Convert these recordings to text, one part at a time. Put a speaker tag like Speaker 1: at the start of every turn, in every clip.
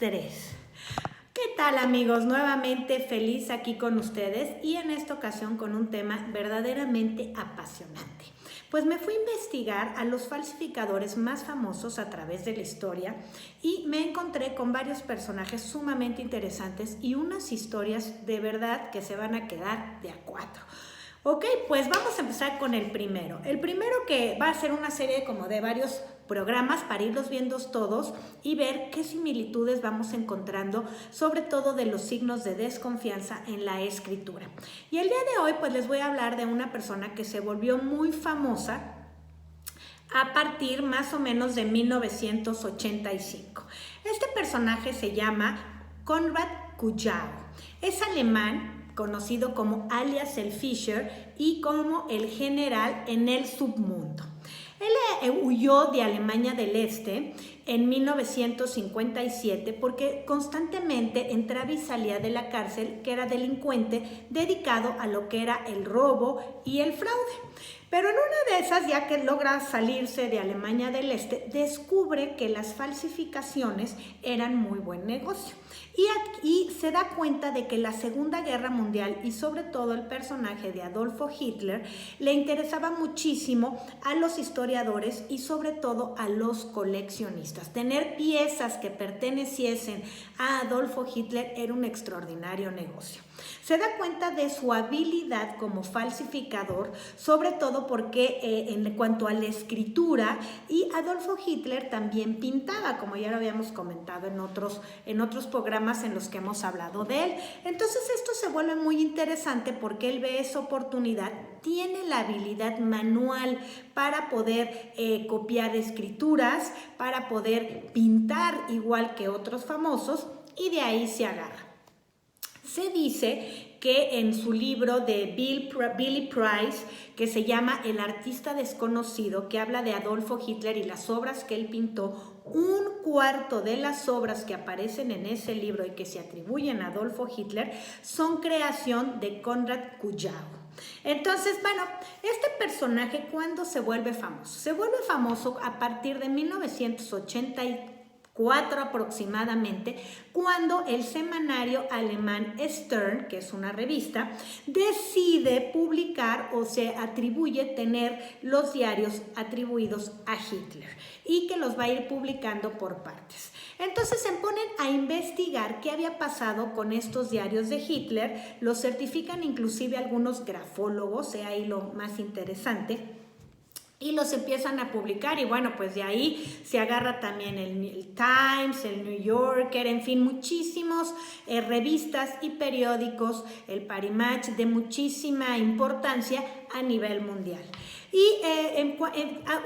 Speaker 1: 3. ¿Qué tal, amigos? Nuevamente feliz aquí con ustedes y en esta ocasión con un tema verdaderamente apasionante. Pues me fui a investigar a los falsificadores más famosos a través de la historia y me encontré con varios personajes sumamente interesantes y unas historias de verdad que se van a quedar de a cuatro. Ok, pues vamos a empezar con el primero. El primero que va a ser una serie como de varios programas para irlos viendo todos y ver qué similitudes vamos encontrando, sobre todo de los signos de desconfianza en la escritura. Y el día de hoy pues les voy a hablar de una persona que se volvió muy famosa a partir más o menos de 1985. Este personaje se llama Konrad Kujau. Es alemán, conocido como alias el Fischer y como el general en el submundo. Él huyó de Alemania del Este en 1957 porque constantemente entraba y salía de la cárcel, que era delincuente dedicado a lo que era el robo y el fraude. Pero en una de esas, ya que logra salirse de Alemania del Este, descubre que las falsificaciones eran muy buen negocio. Y se da cuenta de que la Segunda Guerra Mundial y sobre todo el personaje de Adolfo Hitler le interesaba muchísimo a los historiadores y sobre todo a los coleccionistas. Tener piezas que perteneciesen a Adolfo Hitler era un extraordinario negocio. Se da cuenta de su habilidad como falsificador, sobre todo porque en cuanto a la escritura, y Adolfo Hitler también pintaba, como ya lo habíamos comentado en otros programas en los que hemos hablado de él. Entonces esto se vuelve muy interesante porque él ve esa oportunidad, tiene la habilidad manual para poder copiar escrituras, para poder pintar igual que otros famosos y de ahí se agarra. Se dice que en su libro de Billy Price, que se llama El artista desconocido, que habla de Adolfo Hitler y las obras que él pintó, un cuarto de las obras que aparecen en ese libro y que se atribuyen a Adolfo Hitler son creación de Konrad Kujau. Entonces, bueno, este personaje, ¿cuándo se vuelve famoso? Se vuelve famoso a partir de 1984 aproximadamente, cuando el semanario alemán Stern, que es una revista, decide publicar o se atribuye tener los diarios atribuidos a Hitler y que los va a ir publicando por partes. Entonces se ponen a investigar qué había pasado con estos diarios de Hitler, los certifican inclusive algunos grafólogos, ahí lo más interesante, y los empiezan a publicar y bueno, pues de ahí se agarra también el Times, el New Yorker, en fin, muchísimos revistas y periódicos, el Paris Match, de muchísima importancia a nivel mundial. Y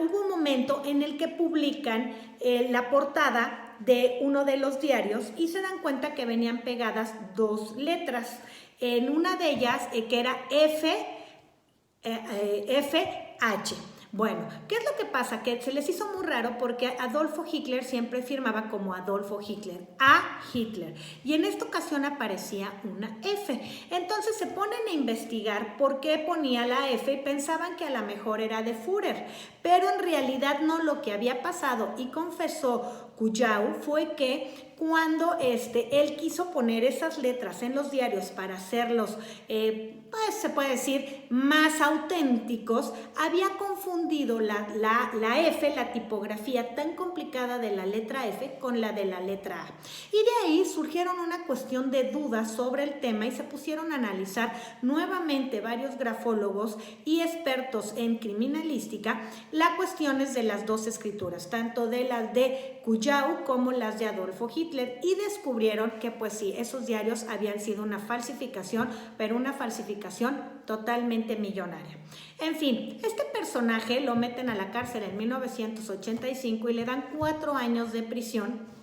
Speaker 1: hubo un momento en el que publican la portada de uno de los diarios y se dan cuenta que venían pegadas dos letras. En una de ellas, que era FH. Bueno, ¿qué es lo que pasa? Que se les hizo muy raro porque Adolfo Hitler siempre firmaba como Adolfo Hitler, a Hitler, y en esta ocasión aparecía una F. Entonces se ponen a investigar por qué ponía la F y pensaban que a lo mejor era de Führer, pero en realidad no. Lo que había pasado, y confesó Kujau, fue que cuando él quiso poner esas letras en los diarios para hacerlos, pues se puede decir, más auténticos, había confundido la F, la tipografía tan complicada de la letra F con la de la letra A. Y de ahí surgieron una cuestión de dudas sobre el tema y se pusieron a analizar nuevamente varios grafólogos y expertos en criminalística las cuestiones de las dos escrituras, tanto de las de Kujau como las de Adolfo Hitler, y descubrieron que pues sí, esos diarios habían sido una falsificación, pero una falsificación totalmente millonaria. En fin, este personaje lo meten a la cárcel en 1985 y le dan 4 años de prisión.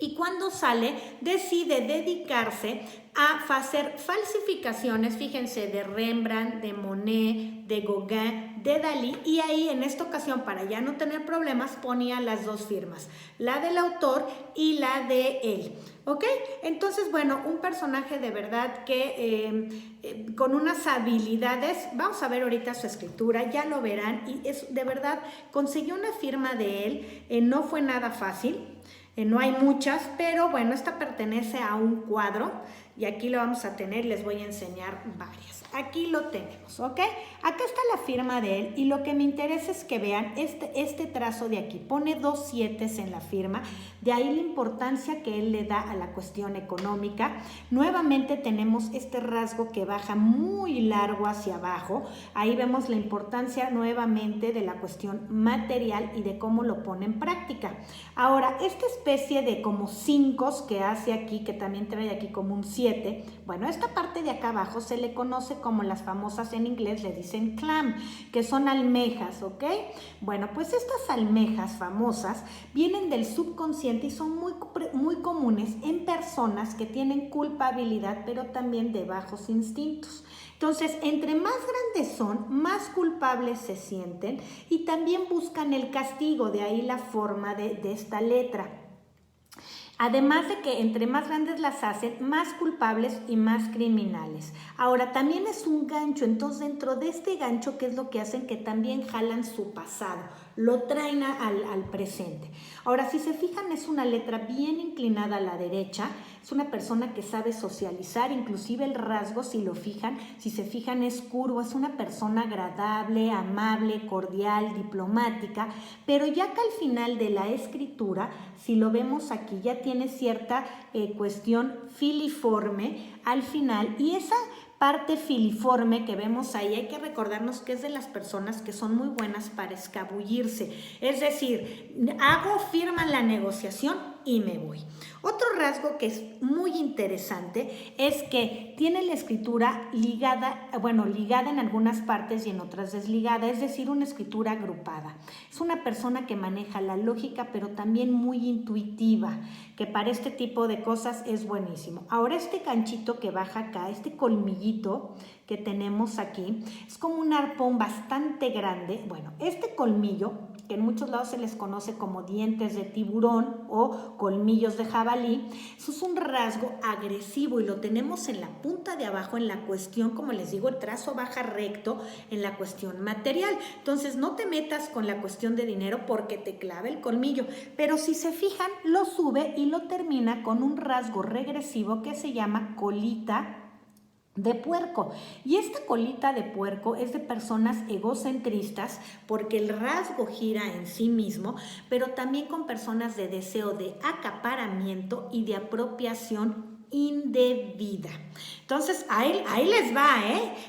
Speaker 1: Y cuando sale, decide dedicarse a hacer falsificaciones, fíjense, de Rembrandt, de Monet, de Gauguin, de Dalí, y ahí en esta ocasión, para ya no tener problemas, ponía las dos firmas, la del autor y la de él. ¿Ok? Entonces, bueno, un personaje de verdad que con unas habilidades, vamos a ver ahorita su escritura, ya lo verán, y es de verdad, conseguí una firma de él, no fue nada fácil. No hay muchas, pero bueno, esta pertenece a un cuadro y aquí lo vamos a tener, les voy a enseñar varias. Aquí lo tenemos, ¿ok? Acá está la firma de él y lo que me interesa es que vean este trazo de aquí. Pone 2 7 en la firma, de ahí la importancia que él le da a la cuestión económica. Nuevamente tenemos este rasgo que baja muy largo hacia abajo. Ahí vemos la importancia nuevamente de la cuestión material y de cómo lo pone en práctica. Ahora, esta especie de como 5 que hace aquí, que también trae aquí como un 7, bueno, esta parte de acá abajo se le conoce como las famosas, en inglés le dicen clam, que son almejas, ¿ok? Bueno, pues estas almejas famosas vienen del subconsciente y son muy comunes en personas que tienen culpabilidad, pero también de bajos instintos. Entonces, entre más grandes son, más culpables se sienten y también buscan el castigo, de ahí la forma de esta letra. Además de que entre más grandes las hacen, más culpables y más criminales. Ahora, también es un gancho, entonces dentro de este gancho, ¿qué es lo que hacen? Que también jalan su pasado, lo traen al presente. Ahora, si se fijan, es una letra bien inclinada a la derecha, es una persona que sabe socializar, inclusive el rasgo, si se fijan, es curvo, es una persona agradable, amable, cordial, diplomática, pero ya que al final de la escritura, si lo vemos aquí, ya tiene cierta cuestión filiforme al final, y esa parte filiforme que vemos ahí, hay que recordarnos que es de las personas que son muy buenas para escabullirse, es decir, firma la negociación y me voy. Otro rasgo que es muy interesante es que tiene la escritura ligada en algunas partes y en otras desligada, es decir, una escritura agrupada. Es una persona que maneja la lógica, pero también muy intuitiva, que para este tipo de cosas es buenísimo. Ahora, este ganchito que baja acá, este colmillito que tenemos aquí, es como un arpón bastante grande. Bueno, este colmillo, que en muchos lados se les conoce como dientes de tiburón o colmillos de jabalí, eso es un rasgo agresivo y lo tenemos en la punta de abajo, en la cuestión, como les digo, el trazo baja recto en la cuestión material. Entonces, no te metas con la cuestión de dinero porque te clava el colmillo, pero si se fijan, lo sube y lo termina con un rasgo regresivo que se llama colita de puerco. Y esta colita de puerco es de personas egocentristas porque el rasgo gira en sí mismo, pero también con personas de deseo de acaparamiento y de apropiación indebida. Entonces, ahí les va,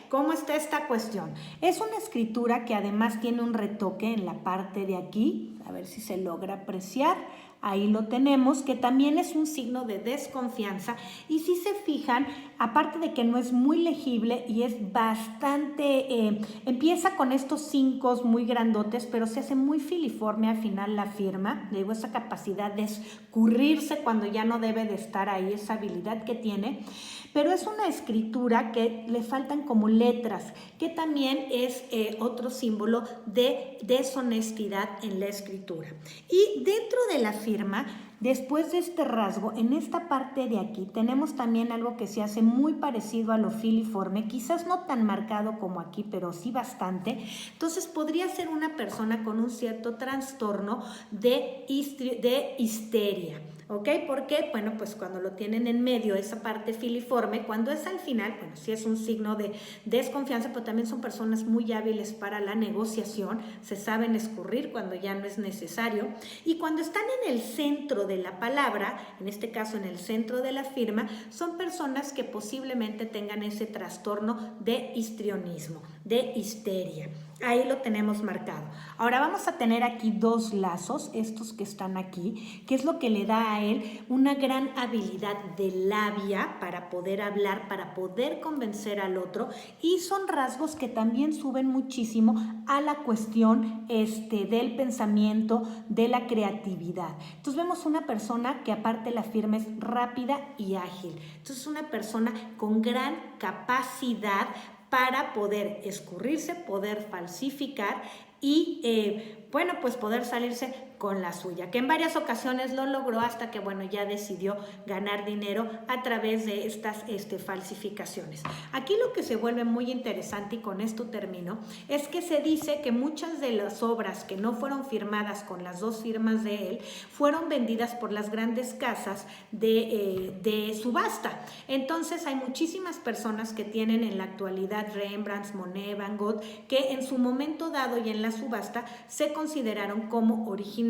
Speaker 1: ¿cómo está esta cuestión? Es una escritura que además tiene un retoque en la parte de aquí, a ver si se logra apreciar. Ahí lo tenemos, que también es un signo de desconfianza, y si se fijan, aparte de que no es muy legible y es bastante, empieza con estos 5 muy grandotes, pero se hace muy filiforme al final la firma. Le digo, esa capacidad de escurrirse cuando ya no debe de estar ahí, esa habilidad que tiene, pero es una escritura que le faltan como letras, que también es otro símbolo de deshonestidad en la escritura. Y dentro de la firma, después de este rasgo, en esta parte de aquí tenemos también algo que se hace muy parecido a lo filiforme, quizás no tan marcado como aquí, pero sí bastante. Entonces podría ser una persona con un cierto trastorno de histeria. ¿Ok? ¿Por qué? Bueno, pues cuando lo tienen en medio, esa parte filiforme, cuando es al final, bueno, sí es un signo de desconfianza, pero también son personas muy hábiles para la negociación, se saben escurrir cuando ya no es necesario, y cuando están en el centro de la palabra, en este caso en el centro de la firma, son personas que posiblemente tengan ese trastorno de histrionismo, de histeria. Ahí lo tenemos marcado. Ahora vamos a tener aquí 2 lazos, estos que están aquí, que es lo que le da a él una gran habilidad de labia para poder hablar, para poder convencer al otro, y son rasgos que también suben muchísimo a la cuestión del pensamiento, de la creatividad. Entonces vemos una persona que aparte la firma es rápida y ágil. Entonces es una persona con gran capacidad para poder escurrirse, poder falsificar y bueno, pues poder salirse con la suya, que en varias ocasiones lo logró hasta que, bueno, ya decidió ganar dinero a través de estas falsificaciones. Aquí lo que se vuelve muy interesante, y con esto termino, es que se dice que muchas de las obras que no fueron firmadas con las dos firmas de él fueron vendidas por las grandes casas de subasta. Entonces hay muchísimas personas que tienen en la actualidad Rembrandt, Monet, Van Gogh, que en su momento dado y en la subasta se consideraron como originales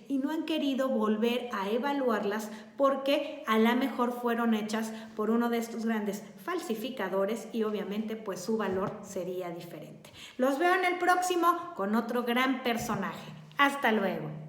Speaker 1: y no han querido volver a evaluarlas porque a lo mejor fueron hechas por uno de estos grandes falsificadores y obviamente pues su valor sería diferente. Los veo en el próximo con otro gran personaje. Hasta luego.